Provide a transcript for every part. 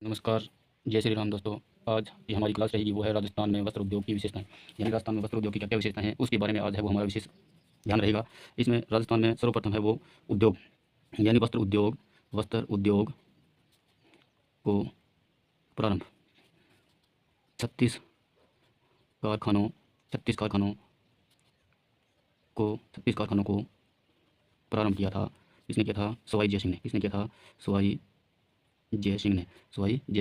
नमस्कार, जय श्री राम दोस्तों। आज ये हमारी क्लास रहेगी, वो है राजस्थान में वस्त्र उद्योग की विशेषताएँ। यानी राजस्थान में वस्त्र उद्योग की क्या-क्या विशेषताएँ हैं, उसके बारे में आज है वो हमारा विशेष ध्यान रहेगा। इसमें राजस्थान में सर्वप्रथम है वो उद्योग, यानी वस्त्र उद्योग को प्रारंभ 36 कारखानों 36 कारखानों 36 कारखानों को प्रारंभ किया था। किसने किया था? सवाई जय सिंह ने। किसने किया था? सवाई जय सिंह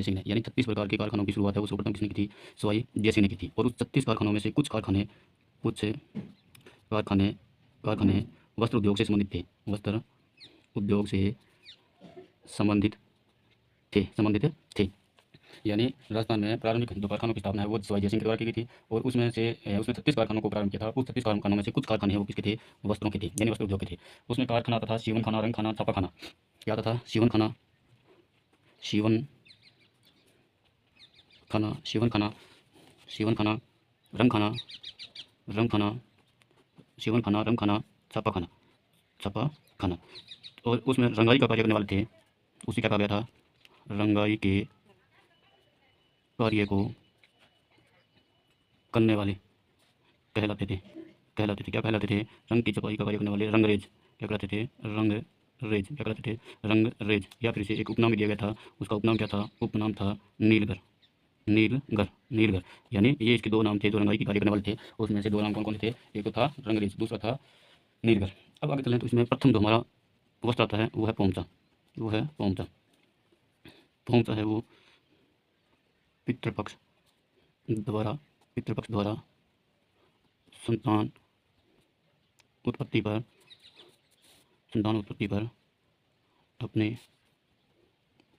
ने। यानी 36 प्रकार के कारखानों की शुरुआत है वो सर्वप्रथम किसने की थी? सवाई जय सिंह ने की थी। और उस 36 कारखानों में से कुछ कारखाने कारखाने वस्त्र उद्योग से संबंधित थे। वस्त्र उद्योग से संबंधित थे। यानी राजस्थान में प्रारंभिक जो कारखानों की स्थापना है वो सवाई जय सिंह के द्वारा की गई थी। और उसमें 36 कारखानों को प्रारंभ किया था। उस 36 कारखानों में से कुछ कारखाने हैं वो किसके थे? वस्त्रों के थे, यानी वस्त्र उद्योग के थे। उसमें कारखाना आता था सीवन खाना, रंग खाना, छापा खाना। क्या आता था? सीवन खाना सीवन खाना सीवन खाना सीवन खाना रंग खाना सीवन खाना, रंग खाना, छापा खाना। और उसमें रंगाई का कार्य करने वाले थे, उसे क्या कहा गया था? रंगाई के कार्य को करने वाले कहलाते थे। क्या कहलाते थे? रंग की छपाई का कार्य करने वाले रंगरेज क्या कहलाते थे? रंगरेज। या फिर इसे एक उपनाम भी दिया गया था। उसका उपनाम क्या था? उपनाम था नीलगर। यानी ये इसके दो नाम थे जो रंगाई की कार्य करने वाले थे। उसमें से दो नाम कौन कौन थे? एक तो था रंगरेज, दूसरा था नीलगर। अब आगे चलें तो इसमें प्रथम जो हमारा वस्त्र आता है वो है पोमचा। पोमचा है वो पितृपक्ष द्वारा संतान उत्पत्ति पर अपने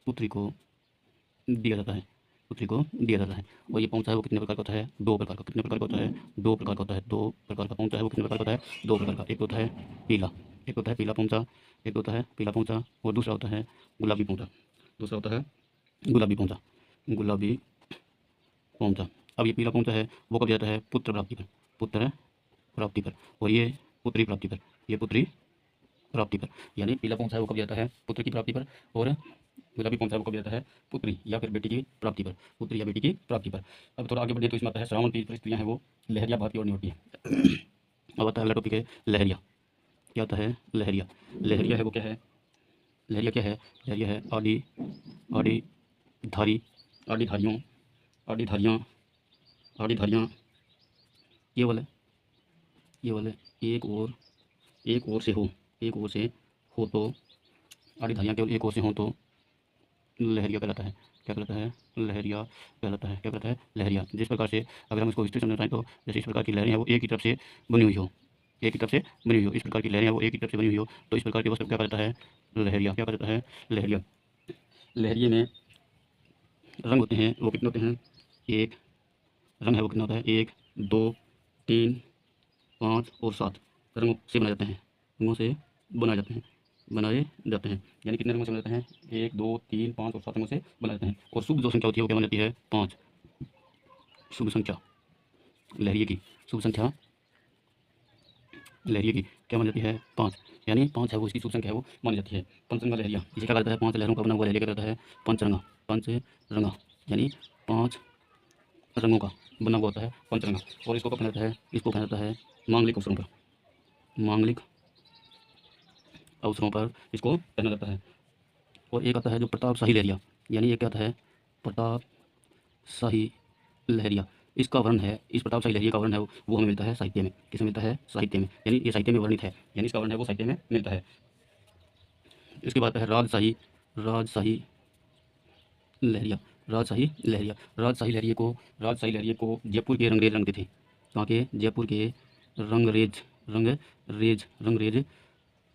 पुत्री को दिया जाता है। और ये पोमचा है वो कितने प्रकार का होता है? दो प्रकार का। कितने प्रकार का होता है? दो प्रकार का पोमचा है वो कितने प्रकार का होता है? दो प्रकार का। एक होता है पीला पोमचा, और दूसरा होता है गुलाबी पोमचा। अब ये पीला पोमचा है वो कब जाता है? पुत्र प्राप्ति पर। और ये पुत्री प्राप्ति पर। यानी पीला पोमचा है वो कब जाता है? पुत्र की प्राप्ति पर। और गुलाबी पोमचा है वो कब जाता है? पुत्री या फिर बेटी की प्राप्ति पर। अब थोड़ा आगे बढ़े तो इसमें आता है श्रावण की स्त्रियाँ हैं वो लहरिया भाती और निवटी है। अब आता है अगला टॉपिक है लहरिया। क्या आता है? लहरिया है वो क्या है? लहरिया है आड़ी धारियाँ केवल एक ओर से हो तो आड़ी धारियाँ केवल एक ओर से हो तो लहरिया कहलाता है। क्या कहलाता है? लहरिया। जिस प्रकार से अगर हम इसको विस्तृत समझना चाहें तो जैसे इस प्रकार की लहरें हैं वो एक ही तरफ से बनी हुई हो, इस प्रकार की लहरें हैं वो एक ही तरफ से बनी हुई हो तो इस प्रकार के वस्त्र क्या कहलाता है? लहरिया। लहरिये में रंग होते हैं वो कितने होते हैं? एक रंग है वो कितना होता है? 1, 2, 3, 5 और 7 रंगों से बनाए जाते हैं। यानी कितने रंगों से बनाए जाते हैं? 1, 2, 3, 5 और 7 रंगों से बनाए जाते हैं। और शुभ जो संख्या होती है वो क्या बन जाती है? 5। शुभ संख्या लहरिये की क्या मानी जाती है? 5। यानी 5 है वो इसकी शुभ संख्या है वो मानी जाती है। पंचरंगा लहरिया जिसे क्या कहता है? 5 लहरों का बना हुआ लहरिया क्या कहता है? पंचरंगा। यानी 5 रंगों का बना हुआ होता है पंचरंगा। और इसको पहना जाता है मांगलिक अवसरों पर इसको पहना जाता है। और एक आता है जो प्रतापशाही लहरिया। यानी ये क्या आता है? प्रतापशाही लहरिया। इसका वर्ण है, इस प्रतापशाही लहरिया का वर्ण है वो हमें मिलता है साहित्य में। किसमें मिलता है? साहित्य में। यानी ये साहित्य में वर्णित है, यानी इसका वर्ण है वो साहित्य में मिलता है। इसके बाद है राजशाही लहरिया। राजशाही लहरिये को जयपुर के रंगरेज रंगते थे। कहाँ के? जयपुर के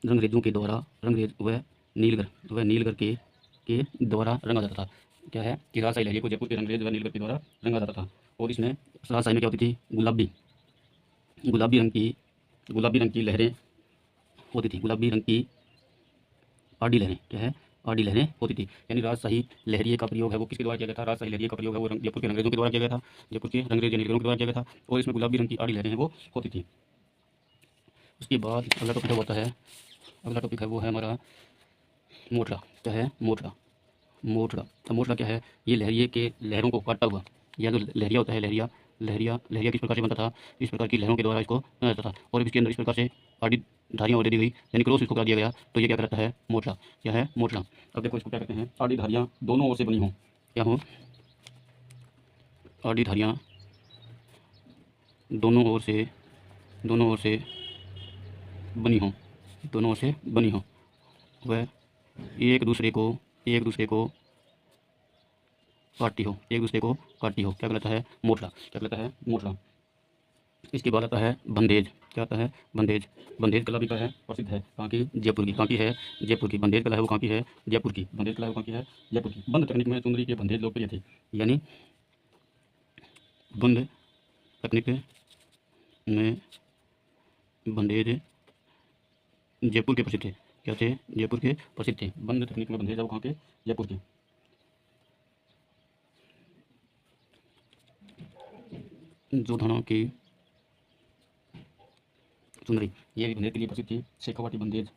रंगरेजों के द्वारा नीलगर के द्वारा रंगा जाता था। क्या है कि राजशाही लहरिये को जयपुर के रंगरेज व नीलगर के द्वारा रंगा जाता था। और इसमें राजशाही में क्या होती थी? गुलाबी रंग की लहरें होती थी। गुलाबी रंग की आड़ी लहरें क्या है? आड़ी लहरें होती थी। यानी राजशाही लहरिये का प्रयोग है वो किसके द्वारा किया गया था? राजशाही लहरिये का प्रयोग है वो जयपुर के रंगरेजों के द्वारा किया गया था। जयपुर के रंगरेज या नीलगरों के द्वारा किया गया था। और इसमें गुलाबी रंग की आड़ी लहरें हैं वो होती थी। उसके बाद अगला टॉपिक है वो है हमारा मोटरा। क्या है? मोटड़ा। अब मोटड़ा क्या है? ये लहरिए के लहरों को काटता हुआ, या जो लहरिया होता है, लहरिया लहरिया लहरिया किस प्रकार से बनता था? इस प्रकार की लहरों के द्वारा इसको बना जाता था। और अब इसके अंदर इस प्रकार से आड़ी धारियाँ और दे दी गई, यानी क्रॉस इसको कर दिया गया, तो ये क्या कहलाता है? मोटड़ा। क्या है? मोटड़ा। अब देखो इसको क्या कहते हैं? आड़ी धारियाँ दोनों ओर से बनी हों। क्या हो? आड़ी धारियाँ दोनों ओर से, दोनों ओर से बनी हों, दोनों ओर से बनी हों, वह एक दूसरे को, एक दूसरे को काटती हो, एक दूसरे को काटती हो, क्या कहलाता है? मोटड़ा। क्या कहलाता है? मोटड़ा। इसके बाद आता है बंदेज। क्या आता है? बंदेज। बंदेज कला भी क्या है? प्रसिद्ध है। कहाँ की? जयपुर की। कहाँ की है? जयपुर की। बंदेज कला है वो कहाँ की है? जयपुर की। बंदेज कला है वो कहाँ की है? जयपुर की। बंद तकनीक में चुंदरी के बंदेज लोकप्रिय थे, यानी बंद तकनीक में बंदेज जयपुर के प्रसिद्ध थे। क्या थे? जयपुर के प्रसिद्ध थे। बंद तकनीक में बंदेज है वो कहाँ के? जयपुर के। जोधाना की चुंदरी, ये भी बंदेज के लिए प्रसिद्ध थी। शेखावाटी बंदेज